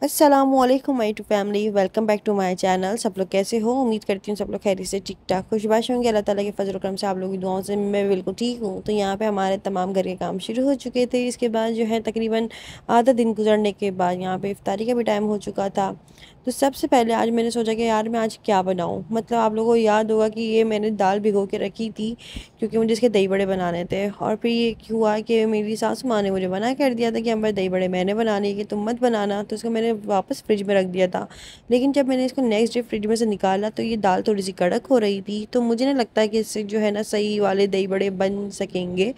अस्सलामुअलैकुम my to family, welcome back to my channel. सब लोग कैसे हो? उम्मीद करती हूँ सब लोग खैरियत से ठीक ठाक खुशबाश होंगे। अल्लाह ताला के फजल करम से आप लोगों की दुआओं से मैं बिल्कुल ठीक हूँ। तो यहाँ पे हमारे तमाम घर के काम शुरू हो चुके थे। इसके बाद जो है तकरीबन आधा दिन गुजरने के बाद यहाँ पे इफ्तारी का भी टाइम हो चुका था। तो सबसे पहले आज मैंने सोचा कि यार मैं आज क्या बनाऊँ। मतलब आप लोगों को याद होगा कि ये मैंने दाल भिगो के रखी थी क्योंकि मुझे इसके दही बड़े बनाने थे। और फिर ये हुआ कि मेरी सासू माँ ने मुझे मना कर दिया था कि अम्बर दही बड़े मैंने बनाने हैं कि तुम मत बनाना। तो इसको मैंने वापस फ्रिज में रख दिया था। लेकिन जब मैंने इसको नेक्स्ट डे फ्रिज में से निकाला तो ये दाल थोड़ी सी कड़क हो रही थी। तो मुझे नहीं लगता कि इससे जो है ना सही वाले दही बड़े बन सकेंगे।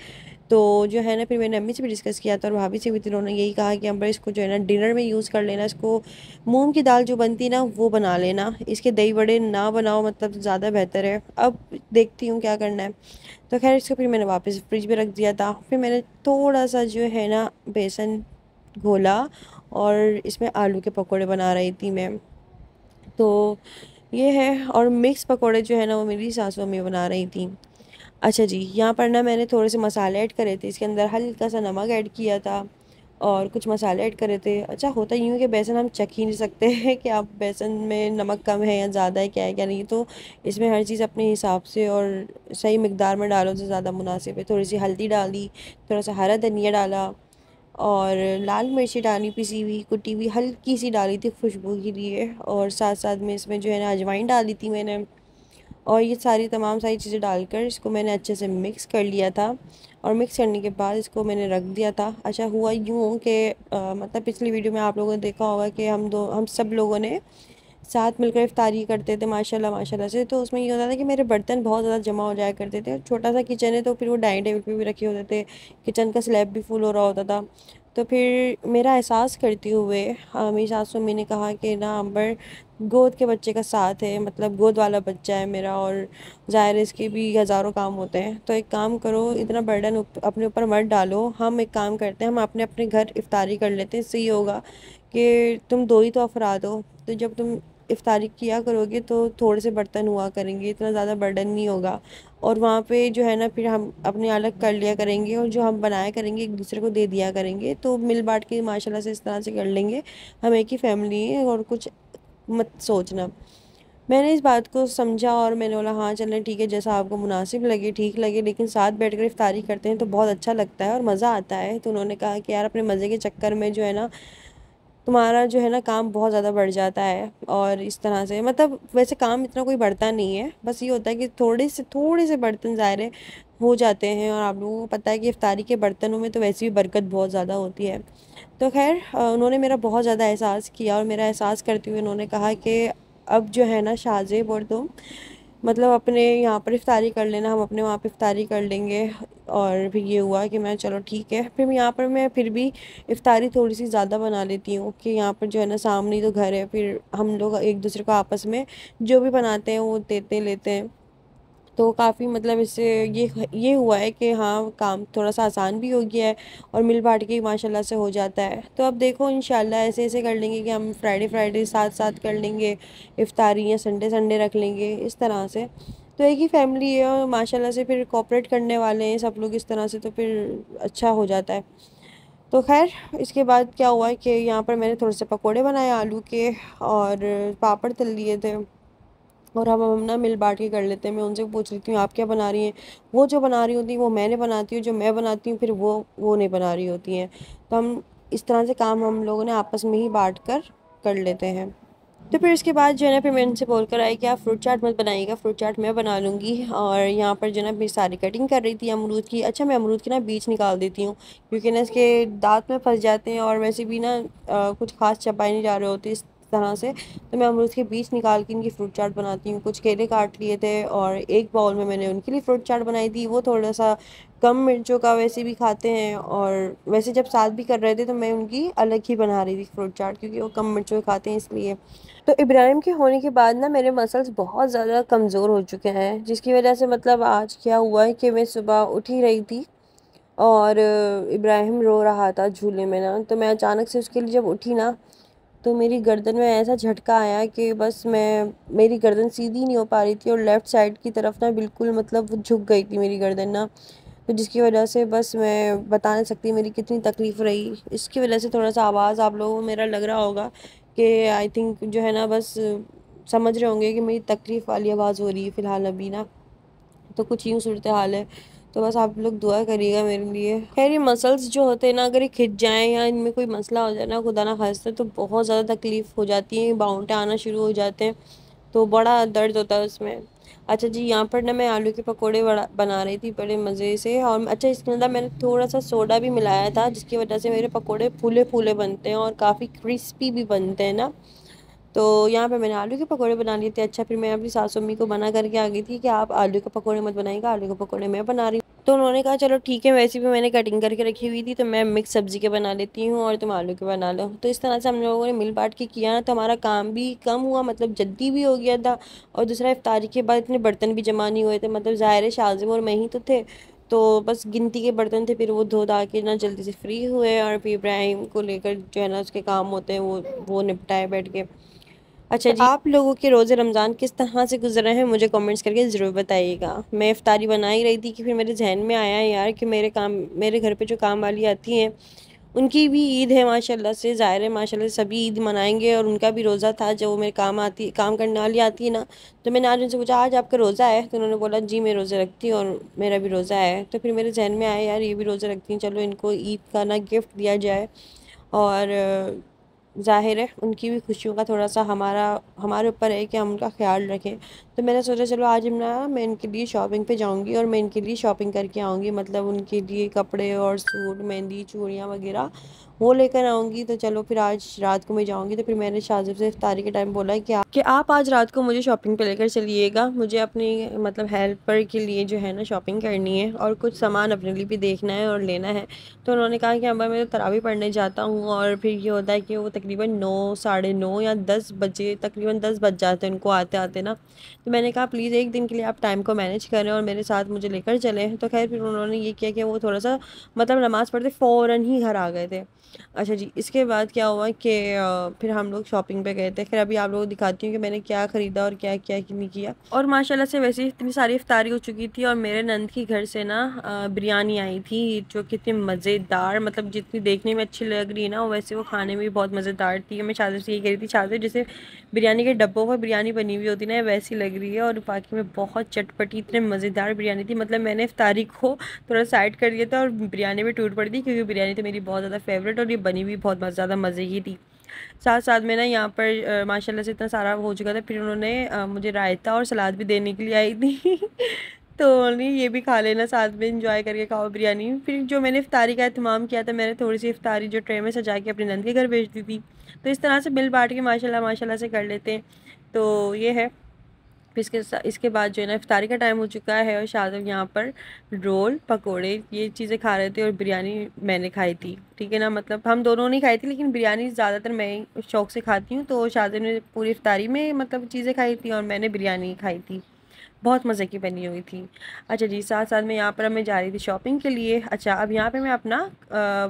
तो जो है ना फिर मैंने अम्मी से भी डिस्कस किया था और भाभी से भी, तो उन्होंने यही कहा कि अम्बर इसको जो है ना डिनर में यूज़ कर लेना। इसको मूंग की दाल जो बनती है ना वो बना लेना, इसके दही बड़े ना बनाओ, मतलब ज़्यादा बेहतर है। अब देखती हूँ क्या करना है। तो खैर इसको फिर मैंने वापस फ्रिज में रख दिया था। फिर मैंने थोड़ा सा जो है ना बेसन घोला और इसमें आलू के पकोड़े बना रही थी मैं। तो ये है। और मिक्स पकोड़े जो है ना वो मेरी सासू अम्मी बना रही थी। अच्छा जी, यहाँ पर ना मैंने थोड़े से मसाले ऐड करे थे। इसके अंदर हल्का सा नमक ऐड किया था और कुछ मसाले ऐड करे थे। अच्छा, होता यूँ है कि बेसन हम चख ही नहीं सकते हैं कि आप बेसन में नमक कम है या ज़्यादा है, क्या है क्या नहीं। तो इसमें हर चीज़ अपने हिसाब से और सही मिकदार में डालो तो ज़्यादा मुनासिब है। थोड़ी सी हल्दी डाली, थोड़ा सा हरा धनिया डाला और लाल मिर्ची डाली पिसी हुई कुटी हुई, हल्की सी डाली थी खुशबू के लिए। और साथ साथ में इसमें जो है ना अजवाइन डाली थी मैंने। और ये सारी तमाम सारी चीज़ें डालकर इसको मैंने अच्छे से मिक्स कर लिया था। और मिक्स करने के बाद इसको मैंने रख दिया था। अच्छा, हुआ यूँ कि मतलब पिछली वीडियो में आप लोगों ने देखा होगा कि हम सब लोगों ने साथ मिलकर इफ्तारी करते थे माशाल्लाह माशाल्लाह से। तो उसमें ये होता था कि मेरे बर्तन बहुत ज़्यादा जमा हो जाया करते थे। छोटा सा किचन है तो फिर वो डाइनिंग टेबल पे भी रखे होते थे, किचन का स्लैब भी फुल हो रहा होता था। तो फिर मेरा एहसास करते हुए मेरी सासू अम्मी ने कहा कि ना अंबर, गोद के बच्चे का साथ है, मतलब गोद वाला बच्चा है मेरा और ज़ाहिर है इसके भी हज़ारों काम होते हैं। तो एक काम करो, इतना बर्डन अपने ऊपर मत डालो। हम एक काम करते हैं, हम अपने अपने घर इफ्तारी कर लेते हैं। इससे ये होगा कि तुम दो ही तो अफराद हो, तो जब तुम इफ्तारी किया करोगे तो थोड़े से बर्तन हुआ करेंगे, इतना ज़्यादा बर्डन नहीं होगा। और वहाँ पे जो है ना फिर हम अपने अलग कर लिया करेंगे और जो हम बनाया करेंगे एक दूसरे को दे दिया करेंगे। तो मिल बांट के माशाल्लाह से इस तरह से कर लेंगे। हम एक ही फैमिली है और कुछ मत सोचना। मैंने इस बात को समझा और मैंने बोला हाँ चलें ठीक है, जैसा आपको मुनासिब लगे ठीक लगे, लेकिन साथ बैठकर इफ्तारी करते हैं तो बहुत अच्छा लगता है और मज़ा आता है। तो उन्होंने कहा कि यार अपने मज़े के चक्कर में जो है ना तुम्हारा जो है ना काम बहुत ज़्यादा बढ़ जाता है। और इस तरह से मतलब वैसे काम इतना कोई बढ़ता नहीं है, बस ये होता है कि थोड़े से बर्तन ज़ाहिर हो जाते हैं। और आप लोगों को पता है कि इफ्तारी के बर्तनों में तो वैसे भी बरकत बहुत ज़्यादा होती है। तो खैर उन्होंने मेरा बहुत ज़्यादा एहसास किया और मेरा एहसास करते हुए उन्होंने कहा कि अब जो है ना शाहजेब और तुम मतलब अपने यहाँ पर इफ्तारी कर लेना, हम अपने वहाँ पे इफ्तारी कर लेंगे। और फिर ये हुआ कि मैं चलो ठीक है। फिर यहाँ पर मैं फिर भी इफ्तारी थोड़ी सी ज़्यादा बना लेती हूँ कि यहाँ पर जो है ना सामने ही तो घर है, फिर हम लोग एक दूसरे को आपस में जो भी बनाते हैं वो देते लेते हैं। तो काफ़ी मतलब इससे ये हुआ है कि हाँ काम थोड़ा सा आसान भी हो गया है और मिल बांट के माशाल्लाह से हो जाता है। तो अब देखो इंशाल्लाह ऐसे ऐसे कर लेंगे कि हम फ्राइडे फ्राइडे साथ साथ कर लेंगे इफ्तारी, या संडे संडे रख लेंगे इस तरह से। तो एक ही फैमिली है और माशाल्लाह से फिर कोऑपरेट करने वाले हैं सब लोग इस तरह से, तो फिर अच्छा हो जाता है। तो खैर इसके बाद क्या हुआ कि यहाँ पर मैंने थोड़े से पकोड़े बनाए आलू के और पापड़ तल लिए थे। और हम ना मिल बांट के कर लेते हैं। मैं उनसे पूछ लेती हूँ आप क्या बना रही हैं, वो जो बना रही होती हैं वो मैंने बनाती हूँ, जो मैं बनाती हूँ फिर वो नहीं बना रही होती हैं। तो हम इस तरह से काम हम लोगों ने आपस में ही बांट कर लेते हैं। तो फिर इसके बाद जो है ना फिर मैं इनसे बोल कर आई कि आप फ्रूट चाट मत बनाइएगा, फ्रूट चाट मैं बना लूँगी। और यहाँ पर जो है ना फिर सारी कटिंग कर रही थी अमरूद की। अच्छा, मैं अमरूद की ना बीज निकाल देती हूँ क्योंकि ना इसके दांत में फंस जाते हैं और वैसे भी ना कुछ खास चबाए नहीं जा रहे होते इस तरह से। तो मैं अमरूद के बीज निकाल के इनकी फ्रूट चाट बनाती हूँ। कुछ केले काट लिए थे और एक बाउल में मैंने उनके लिए फ्रूट चाट बनाई थी। वो थोड़ा सा कम मिर्चों का वैसे भी खाते हैं और वैसे जब साथ भी कर रहे थे तो मैं उनकी अलग ही बना रही थी फ्रूट चाट, क्योंकि वो कम मिर्चों के खाते हैं इसलिए। तो इब्राहिम के होने के बाद ना मेरे मसल्स बहुत ज़्यादा कमज़ोर हो चुके हैं, जिसकी वजह से मतलब आज क्या हुआ है कि मैं सुबह उठ ही रही थी और इब्राहिम रो रहा था झूले में ना। तो मैं अचानक से उसके लिए जब उठी ना तो मेरी गर्दन में ऐसा झटका आया कि बस मेरी गर्दन सीधी नहीं हो पा रही थी और लेफ़्ट साइड की तरफ ना बिल्कुल मतलब वो झुक गई थी मेरी गर्दन ना। तो जिसकी वजह से बस मैं बता नहीं सकती मेरी कितनी तकलीफ़ रही। इसकी वजह से थोड़ा सा आवाज़ आप लोगों को मेरा लग रहा होगा कि आई थिंक जो है ना, बस समझ रहे होंगे कि मेरी तकलीफ़ वाली आवाज़ हो रही है फ़िलहाल अभी ना। तो कुछ यूँ सूरत हाल है। तो बस आप लोग दुआ करिएगा मेरे लिए। खैर ये मसल्स जो होते हैं ना, अगर ये खिंच जाएँ या इनमें कोई मसला हो जाए ना, खुदा ना खास्ता, तो बहुत ज़्यादा तकलीफ़ हो जाती है, बाउंटे आना शुरू हो जाते हैं, तो बड़ा दर्द होता है उसमें। अच्छा जी, यहाँ पर ना मैं आलू के पकोड़े बड़ा बना रही थी बड़े मज़े से, और अच्छा इसके अंदर मैंने थोड़ा सा सोडा भी मिलाया था, जिसकी वजह से मेरे पकोड़े फूले फूले बनते हैं और काफ़ी क्रिस्पी भी बनते हैं ना। तो यहाँ पे मैंने आलू के पकोड़े बना लिए थे। अच्छा फिर मैं अपनी सासू अम्मी को मना करके आ गई थी कि आप आलू के पकोड़े मत बनाइएगा, आलू के पकोड़े मैं बना रही हूँ। तो उन्होंने कहा चलो ठीक है, वैसे भी मैंने कटिंग करके रखी हुई थी, तो मैं मिक्स सब्ज़ी के बना लेती हूँ और तुम आलू के बना लो। तो इस तरह से हम लोगों ने मिल बांट के किया ना, तो हमारा काम भी कम हुआ, मतलब जल्दी भी हो गया था। और दूसरा, इफ्तारी के बाद इतने बर्तन भी जमा नहीं हुए थे, मतलब ज़ाहिर है शाज़िम और मैं ही तो थे, तो बस गिनती के बर्तन थे। फिर वो धो धा के ना जल्दी से फ्री हुए, और फिर इब्राहिम को लेकर जो है ना उसके काम होते हैं वो निपटाए बैठ के। अच्छा जी, आप लोगों के रोज़े रमज़ान किस तरह से गुजर रहे हैं मुझे कमेंट्स करके ज़रूर बताइएगा। मैं इफ्तारी बना ही रही थी कि फिर मेरे जहन में आया यार कि मेरे घर पे जो काम वाली आती हैं, उनकी भी ईद है माशाल्लाह से, ज़ाहिर है माशाल्लाह से सभी ईद मनाएंगे, और उनका भी रोज़ा था जब वो मेरे काम करने वाली आती है ना। तो मैंने आज उनसे पूछा आज आपका रोज़ा है, तो उन्होंने बोला जी मैं रोज़ा रखती हूँ और मेरा भी रोज़ा है। तो फिर मेरे जहन में आया यार ये भी रोज़ा रखती हैं, चलो इनको ईद का ना गिफ्ट दिया जाए। और ज़ाहिर है उनकी भी खुशियों का थोड़ा सा हमारे ऊपर है कि हम उनका ख्याल रखें। तो मैंने सोचा चलो आज मैं इनके लिए शॉपिंग पे जाऊंगी और मैं इनके लिए शॉपिंग करके आऊँगी, मतलब उनके लिए कपड़े और सूट, मेहंदी, चूड़ियाँ वगैरह वो लेकर आऊँगी। तो चलो फिर आज रात को मैं जाऊँगी, तो फिर मैंने शाजिब से इफ्तारी के टाइम बोला कि आप आज रात को मुझे शॉपिंग पे लेकर चलिएगा, मुझे अपनी मतलब हेल्पर के लिए जो है ना शॉपिंग करनी है और कुछ सामान अपने लिए भी देखना है और लेना है। तो उन्होंने कहा कि अम्मा मैं तो तरावी पढ़ने जाता हूँ, और फिर ये होता है कि वो तकरीबन 9, साढ़े 9 या 10 बजे, तकरीबन 10 बज जाते हैं उनको आते आते ना। तो मैंने कहा प्लीज़ एक दिन के लिए आप टाइम को मैनेज करें और मेरे साथ मुझे लेकर चलें। तो खैर फिर उन्होंने ये किया कि वो थोड़ा सा मतलब नमाज़ पढ़ते फ़ौरन ही घर आ गए थे। अच्छा जी, इसके बाद क्या हुआ कि फिर हम लोग शॉपिंग पे गए थे। खैर अभी आप लोगों को दिखाती हूँ कि मैंने क्या ख़रीदा और क्या क्या नहीं किया। और माशाल्लाह से वैसे ही इतनी सारी इफ्तारी हो चुकी थी, और मेरे नंद की घर से ना बिरयानी आई थी जो कितनी मज़ेदार, मतलब जितनी देखने में अच्छी लग रही है ना वैसे वो खाने में भी बहुत मज़ेदार थी। मैं शादी से यही कह रही थी, शादी जैसे बिरयानी के डब्बों पर बिरयानी बनी हुई होती ना वैसी लग रही है, और बाकी में बहुत चटपटी इतने मज़ेदार बिरयानी थी। मतलब मैंने इफ्तारी को थोड़ा साइड कर दिया था और बिरयानी में टूट पड़ी थी, क्योंकि बिरयानी तो मेरी बहुत ज़्यादा फेवरेट और ये बनी भी बहुत ज़्यादा मज़े की थी। साथ साथ में ना यहाँ पर माशाल्लाह से इतना सारा हो चुका था, फिर उन्होंने मुझे रायता और सलाद भी देने के लिए आई थी तो उन्होंने ये भी खा लेना साथ में, इंजॉय करके खाओ बिरयानी। फिर जो मैंने इफ्तारी का एहतमाम किया था, मैंने थोड़ी सी इफ्तारी जो ट्रे में सजा के अपने नंद के घर भेज दी थी। तो इस तरह से मिल बांट के माशाल्लाह माशाल्लाह से कर लेते हैं। तो ये है। फिर इसके बाद जो है ना इफ्तारी का टाइम हो चुका है, और शादिब यहाँ पर रोल, पकोड़े ये चीज़ें खा रहे थे, और बिरयानी मैंने खाई थी। ठीक है ना, मतलब हम दोनों नहीं खाई थी, लेकिन बिरयानी ज़्यादातर मैं ही शौक़ से खाती हूँ। तो शादिब ने पूरी इफ्तारी में मतलब चीज़ें खाई थी और मैंने बिरयानी खाई थी, बहुत मज़े की बनी हुई थी। अच्छा जी, साथ साथ में यहाँ पर अब मैं जा रही थी शॉपिंग के लिए। अच्छा अब यहाँ पे मैं अपना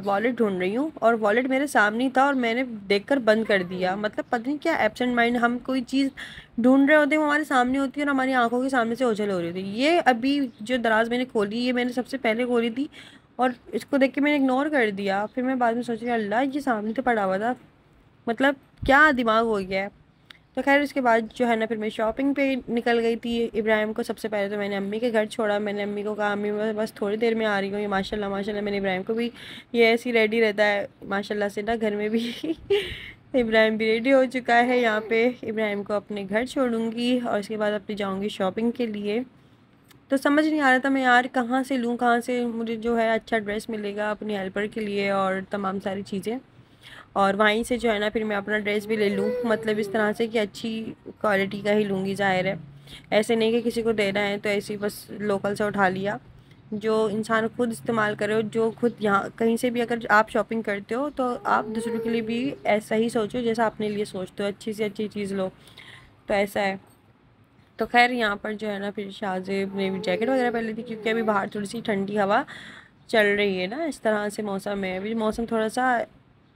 वॉलेट ढूंढ रही हूँ, और वॉलेट मेरे सामने ही था और मैंने देखकर बंद कर दिया। मतलब पता नहीं क्या एब्सेंट माइंड, हम कोई चीज़ ढूंढ रहे होते हैं वो हमारे सामने होती है और हमारी आंखों के सामने से ओझल हो रही होती है। ये अभी जो दराज मैंने खोली, ये मैंने सबसे पहले खोली थी, और इसको देख के मैंने इग्नोर कर दिया। फिर मैं बाद में सोच रही अल्लाह ये सामने तो पड़ा हुआ था, मतलब क्या दिमाग हो गया है। तो खैर उसके बाद जो है ना फिर मैं शॉपिंग पे निकल गई थी। इब्राहिम को सबसे पहले तो मैंने अम्मी के घर छोड़ा। मैंने अम्मी को कहा अम्मी मैं बस थोड़ी देर में आ रही हूँ। ये माशाल्लाह माशाल्लाह मैंने इब्राहिम को भी, ये ऐसे ही रेडी रहता है माशाल्लाह से ना घर में भी इब्राहिम भी रेडी हो चुका है। यहाँ पे इब्राहिम को अपने घर छोड़ूंगी और उसके बाद अपनी जाऊँगी शॉपिंग के लिए। तो समझ नहीं आ रहा था मैं यार कहाँ से लूँ, कहाँ से मुझे जो है अच्छा ड्रेस मिलेगा अपनी हेल्पर के लिए और तमाम सारी चीज़ें। और वहीं से जो है ना फिर मैं अपना ड्रेस भी ले लूँ, मतलब इस तरह से कि अच्छी क्वालिटी का ही लूँगी। ज़ाहिर है ऐसे नहीं कि किसी को देना है तो ऐसे ही बस लोकल से उठा लिया। जो इंसान खुद इस्तेमाल करे, जो खुद यहाँ कहीं से भी अगर आप शॉपिंग करते हो तो आप दूसरों के लिए भी ऐसा ही सोचो जैसा अपने लिए सोचते हो, अच्छी से अच्छी चीज़ लो। तो ऐसा है। तो खैर यहाँ पर जो है ना फिर शाहजेब ने भी जैकेट वगैरह पहन ली थी, क्योंकि अभी बाहर थोड़ी सी ठंडी हवा चल रही है ना, इस तरह से मौसम है। अभी मौसम थोड़ा सा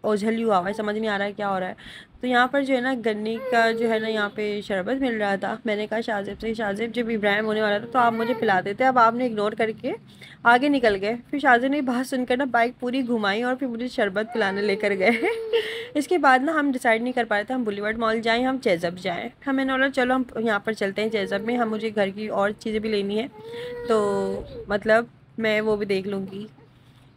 ओझल हुआ हुआ है, समझ नहीं आ रहा है क्या हो रहा है। तो यहाँ पर जो है ना गन्ने का जो है ना यहाँ पे शरबत मिल रहा था। मैंने कहा शाहज़ेब से, शाहज़ेब जब इब्राहिम होने वाला था तो आप मुझे पिला देते, अब आपने इग्नोर करके आगे निकल गए। फिर शाहज़ेब ने बात सुनकर ना बाइक पूरी घुमाई और फिर मुझे शरबत पिलाने लेकर गए। इसके बाद ना हम डिसाइड नहीं कर पा रहे थे हम बुलीवर्ड मॉल जाएँ हम जैज़ब जाएँ। मैंने बोला चलो हम यहाँ पर चलते हैं जैज़ब में, हम मुझे घर की और चीज़ें भी लेनी है तो मतलब मैं वो भी देख लूँगी।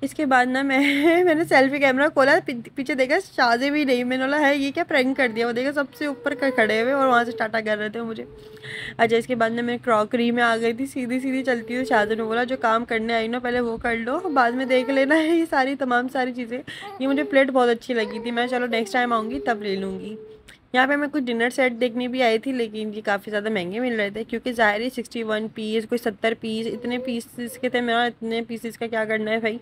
इसके बाद ना मैंने सेल्फी कैमरा खोला, पीछे देखा शाहज़ेब भी नहीं। मैंने बोला है ये क्या प्रैंक कर दिया। वो देखा सबसे ऊपर खड़े हुए और वहाँ से टाटा कर रहे थे मुझे। अच्छा इसके बाद ना मैं क्रॉकरी में आ गई थी, सीधी सीधी चलती हूँ। शाहज़ेब ने बोला जो काम करने आई ना पहले वो कर लो, बाद में देख लेना है ये सारी तमाम सारी चीज़ें। ये मुझे प्लेट बहुत अच्छी लगी थी, मैं चलो नेक्स्ट टाइम आऊँगी तब ले लूँगी। यहाँ पे मैं कुछ डिनर सेट देखने भी आई थी लेकिन ये काफ़ी ज़्यादा महंगे मिल रहे थे क्योंकि ज़ाहिर ही 61 पीस कोई 70 पीस इतने पीसेस के थे। मेरा इतने पीसेस का क्या करना है भाई,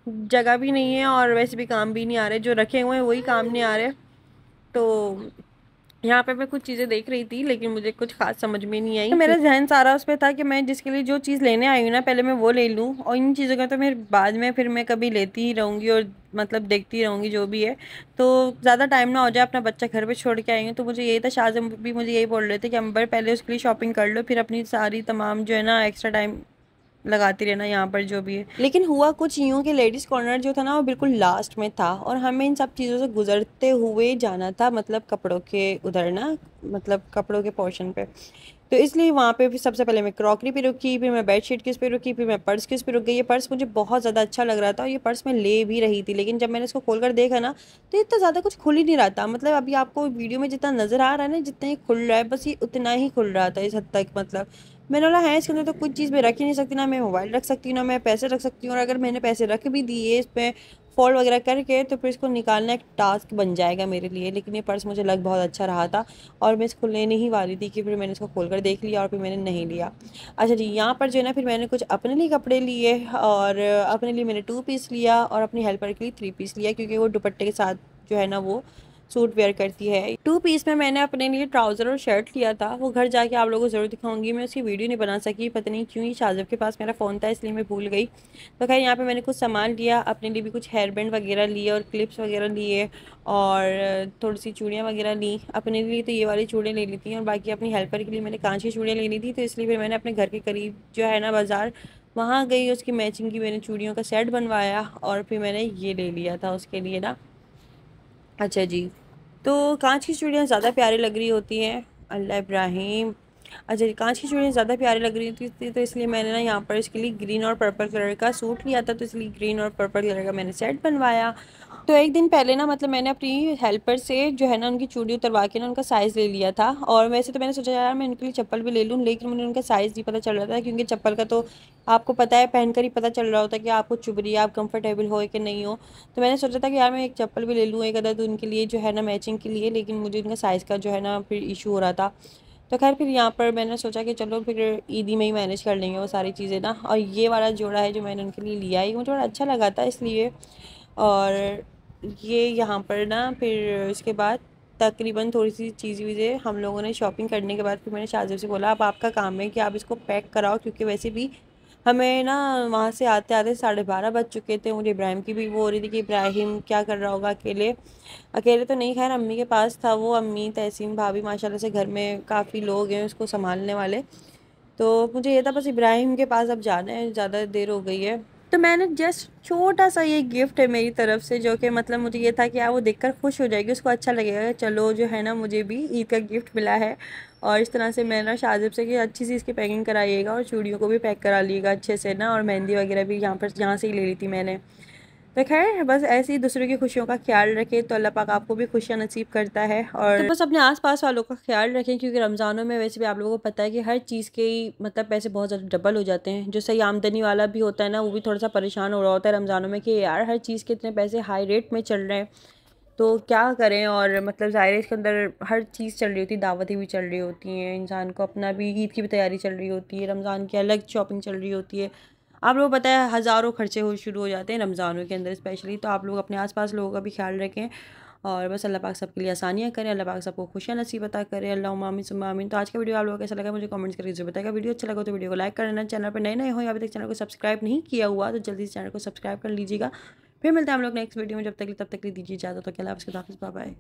जगह भी नहीं है और वैसे भी काम भी नहीं आ रहे, जो रखे हुए हैं वही काम नहीं आ रहे। तो यहाँ पे मैं कुछ चीज़ें देख रही थी लेकिन मुझे कुछ खास समझ में नहीं आई। तो मेरा ध्यान सारा उस पर था कि मैं जिसके लिए जो चीज़ लेने आई हूँ ना पहले मैं वो ले लूँ और इन चीज़ों का तो मैं बाद में फिर मैं कभी लेती ही रहूँगी और मतलब देखती रहूँगी जो भी है। तो ज़्यादा टाइम ना हो जाए, अपना बच्चा घर पे छोड़ के आई हूँ। तो मुझे यही था, शाहज़ेब भी मुझे यही बोल रहे थे कि अंबर पहले उसके लिए शॉपिंग कर लो फिर अपनी सारी तमाम जो है ना एक्स्ट्रा टाइम लगाती रहना यहाँ पर जो भी है। लेकिन हुआ कुछ यूँ कि लेडीज़ कॉर्नर जो था ना वो बिल्कुल लास्ट में था और हमें इन सब चीज़ों से गुजरते हुए जाना था, मतलब कपड़ों के उधर ना, मतलब कपड़ों के पोर्शन पे। तो इसलिए वहाँ पे फिर सबसे पहले मैं क्रॉकरी पे रुकी, फिर मैं बेडशीट किस पे रुकी, फिर मैं पर्स किस पे रुक गई। ये पर्स मुझे बहुत ज़्यादा अच्छा लग रहा था और ये पर्स मैं ले भी रही थी, लेकिन जब मैंने इसको खोल कर देखा ना तो इतना ज़्यादा कुछ खुल ही नहीं रहा था। मतलब अभी आपको वीडियो में जितना नज़र आ रहा है ना, जितना ही खुल रहा है बस ये उतना ही खुल रहा था इस हद तक। मतलब मैंने बोला है इसके अंदर तो कुछ चीज़ मैं रख ही नहीं सकती, ना मैं मोबाइल रख सकती हूँ ना मैं पैसे रख सकती हूँ, और अगर मैंने पैसे रख भी दिए इस पर फोल्ड वगैरह करके तो फिर इसको निकालना एक टास्क बन जाएगा मेरे लिए। लेकिन ये पर्स मुझे लग बहुत अच्छा रहा था और मैं इसको लेने ही वाली थी कि फिर मैंने इसको खोल कर देख लिया और फिर मैंने नहीं लिया। अच्छा जी, यहाँ पर जो है ना फिर मैंने कुछ अपने लिए कपड़े लिए और अपने लिए मैंने 2 पीस लिया और अपनी हेल्पर के लिए 3 पीस लिया क्योंकि वो दुपट्टे के साथ जो है ना वो सूट वेयर करती है। 2 पीस में मैंने अपने लिए ट्राउज़र और शर्ट लिया था, वो घर जाके आप लोगों को ज़रूर दिखाऊंगी। मैं उसकी वीडियो नहीं बना सकी, पता नहीं क्यों, ही शाहज़ेब के पास मेरा फ़ोन था इसलिए मैं भूल गई। तो खैर यहाँ पे मैंने कुछ सामान लिया, अपने लिए भी कुछ हेयर बैंड वगैरह लिए और क्लिप्स वगैरह लिए और थोड़ी सी चूड़ियाँ वगैरह ली। अपने लिए तो ये वाली चूड़ियाँ ले ली थी और बाकी अपनी हेल्पर के लिए मैंने कांच की चूड़ियाँ लेनी थी। तो इसलिए फिर मैंने अपने घर के करीब जो है ना बाज़ार, वहाँ गई, उसकी मैचिंग की मैंने चूड़ियों का सेट बनवाया और फिर मैंने ये ले लिया था उसके लिए ना। अच्छा जी, तो कांच की चूड़ियाँ ज़्यादा प्यारी लग रही होती हैं। अल्लाह इब्राहिम। अच्छा जी, कांच की चूड़ियाँ ज़्यादा प्यारी लग रही थी तो इसलिए मैंने ना यहाँ पर इसके लिए ग्रीन और पर्पल कलर का सूट लिया था, तो इसलिए ग्रीन और पर्पल कलर का मैंने सेट बनवाया। तो एक दिन पहले ना मतलब मैंने अपनी हेल्पर से जो है ना उनकी चूड़ी उतरवा के ना उनका साइज़ ले लिया था। और वैसे तो मैंने सोचा यार मैं उनके लिए चप्पल भी ले लूँ, लेकिन मुझे उनका साइज़ नहीं पता चल रहा था क्योंकि चप्पल का तो आपको पता है पहनकर ही पता चल रहा होता है कि आपको चुभ रही है, आप कंफर्टेबल हो कि नहीं हो। तो मैंने सोचा था कि यार मैं एक चप्पल भी ले लूँ एक अदद उनके लिए जो है ना मैचिंग के लिए, लेकिन मुझे उनका साइज़ का जो है ना फिर इशू हो रहा था। तो खैर फिर यहाँ पर मैंने सोचा कि चलो फिर ईदी में ही मैनेज कर लेंगे वो सारी चीज़ें ना। और ये वाला जोड़ा है जो मैंने उनके लिए लिया है मुझे बड़ा अच्छा लगा था इसलिए। और ये यहाँ पर ना फिर इसके बाद तकरीबन थोड़ी सी चीज़ें हम लोगों ने शॉपिंग करने के बाद फिर मैंने शाहज़ेब से बोला अब आपका काम है कि आप इसको पैक कराओ, क्योंकि वैसे भी हमें ना वहाँ से आते आते 12:30 बज चुके थे। मुझे इब्राहिम की भी वो हो रही थी कि इब्राहिम क्या कर रहा होगा अकेले। अकेले तो नहीं, खैर अम्मी के पास था वो, अम्मी तहसीन भाभी माशाल्लाह से घर में काफ़ी लोग हैं उसको संभालने वाले। तो मुझे ये था बस इब्राहिम के पास अब जाना है, ज़्यादा देर हो गई है। तो मैंने जस्ट छोटा सा ये गिफ्ट है मेरी तरफ से जो कि मतलब मुझे ये था कि यार वो देखकर खुश हो जाएगी, उसको अच्छा लगेगा चलो जो है ना मुझे भी ईद का गिफ्ट मिला है। और इस तरह से मैं ना शाहज़ेब से कि अच्छी सी इसकी पैकिंग कराइएगा और चूड़ियों को भी पैक करा लिएगा अच्छे से ना, और मेहंदी वगैरह भी यहाँ से ही ले ली थी मैंने। तो खैर बस ऐसे ही दूसरों की खुशियों का ख्याल रखें तो अल्लाह पाक आपको भी खुशियाँ नसीब करता है। और तो बस अपने आसपास वालों का ख्याल रखें क्योंकि रमज़ानों में वैसे भी आप लोगों को पता है कि हर चीज़ के मतलब पैसे बहुत ज़्यादा डबल हो जाते हैं। जो सही आमदनी वाला भी होता है ना वो भी थोड़ा सा परेशान हो रहा होता है रमज़ानों में कि यार हर चीज़ के इतने पैसे हाई रेट में चल रहे हैं तो क्या करें। और मतलब ज़ाहिर है इसके अंदर हर चीज़ चल रही होती है, दावतें भी चल रही होती हैं, इंसान को अपना भी ईद की भी तैयारी चल रही होती है, रमज़ान की अलग शॉपिंग चल रही होती है। आप लोग पता है हज़ारों खर्चे हो शुरू हो जाते हैं रमज़ानों के अंदर स्पेशली। तो आप लोग अपने आसपास लोगों का भी ख्याल रखें और बस अल्लाह पाक सबके लिए आसानियाँ करें, अल्लाह पाक सबको खुशियाँ नसीब अता करें, अल्लाहुम्मा आमीन सुम्मा आमीन। तो आज का वीडियो आप लोगों को कैसा लगा मुझे कमेंट्स करके जरूर बताएगा। वीडियो अच्छा लगा तो वीडियो को लाइक कर लेना, चैनल पर नए नए हो या अभी तक चैनल को सब्सक्राइब नहीं किया हुआ तो जल्दी से चैनल को सब्सक्राइब कर लीजिएगा। फिर मिलते हैं हम लोग नेक्स्ट वीडियो में, तब तक दीजिए इजाज़त। तो क्या, बाय बाय।